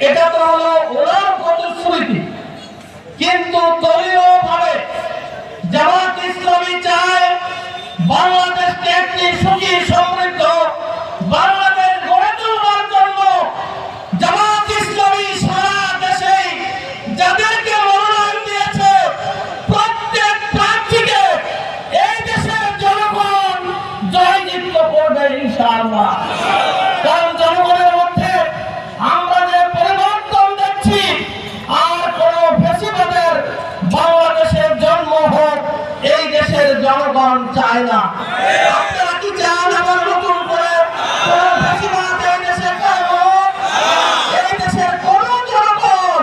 এটা তো হলো ওনার প্রতিশ্রুতি, কিন্তু দলীয় ভাবে জামাত ইসলামী চায় বাংলাদেশকে একটি সুখী সমৃদ্ধ বাংলাদেশ গড়ে তোলার জন্য জামাত ইসলামী সারা দেশে যাদেরকে মনোনয়ন দিয়েছে প্রত্যেক প্রার্থীকে এই দেশের জনগণ জয়যুক্ত করবে ইনশাআল্লাহ। কারণ জনগণের মধ্যে আমরা যে পরিবর্তন দেখছি, আর কোন ফ্যাসিবাদের বাংলাদেশের জন্ম হোক এই দেশের জনগণ চায় না। আপনারা কি চান আবার নতুন করে কোন ফ্যাসিবাদ এই দেশে কায়েম হোক? এই দেশের কোন জনগণ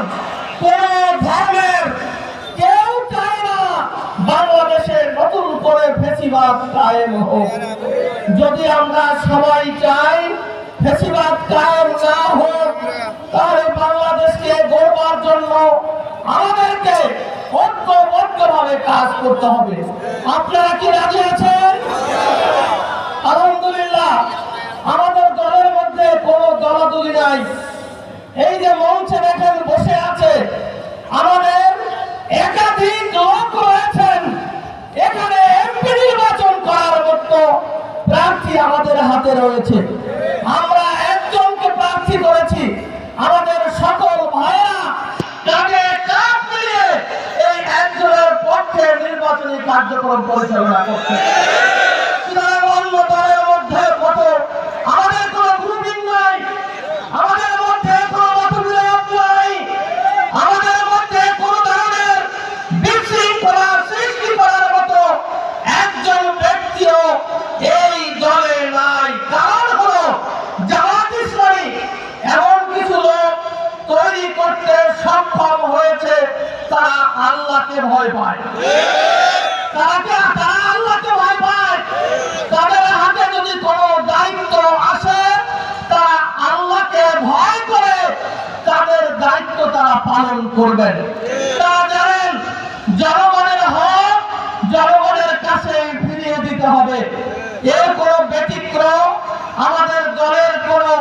কোন ধর্মের কেউ চায় না বাংলাদেশে নতুন করে ফ্যাসিবাদ কায়েম হোক। যদি আমরা সবাই চাই ফ্যাসিবাদ কায়েম না হোক, তাহলে বাংলাদেশকে গড়বার জন্য আমাদেরকে ঐক্যবদ্ধভাবে কাজ করতে হবে। আপনারা কি রাজি আছেন? আলহামদুলিল্লাহ, আমাদের দলের মধ্যে কোনো দলাদলি নাই। এই যে মঞ্চে দেখেন বসে আছে, আমাদের একাধিক লোক রয়েছেন। এখানে এমপি নির্বাচন করার মতো প্রার্থী আমাদের হাতে রয়েছে। আমরা একজনকে প্রার্থী করেছি। আমাদের সকল ভাইয়েরা কাঁধে কাঁধ মিলিয়ে এই একজনের পক্ষে নির্বাচনী কার্যক্রম পরিচালনা করছে। অন্য দলের মধ্যে মতো আমাদের কোনো গ্রুপিং নাই, আমাদের মধ্যে কোনো মতবিরোধ নাই, আমাদের মধ্যে কোনো ধরনের বিশৃঙ্খলা সৃষ্টি করার মতো একজন ব্যক্তিও এই দলে নাই। কারণ হলো জামাত ইসলামী এমন কিছু লোক তৈরি করতে সক্ষম হয়েছে, তারা আল্লাহকে ভয় পায়। তারা আল্লাহকে ভয় পায়। তাদের হাতে যদি কোনো দায়িত্ব আসে, তারা আল্লাহকে ভয় করে তাদের দায়িত্ব তারা পালন করবেন। তারা জানেন জনগণের হক জনগণের কাছে ফিরিয়ে দিতে হবে। এর কোনো ব্যতিক্রম আমাদের দলের কোনো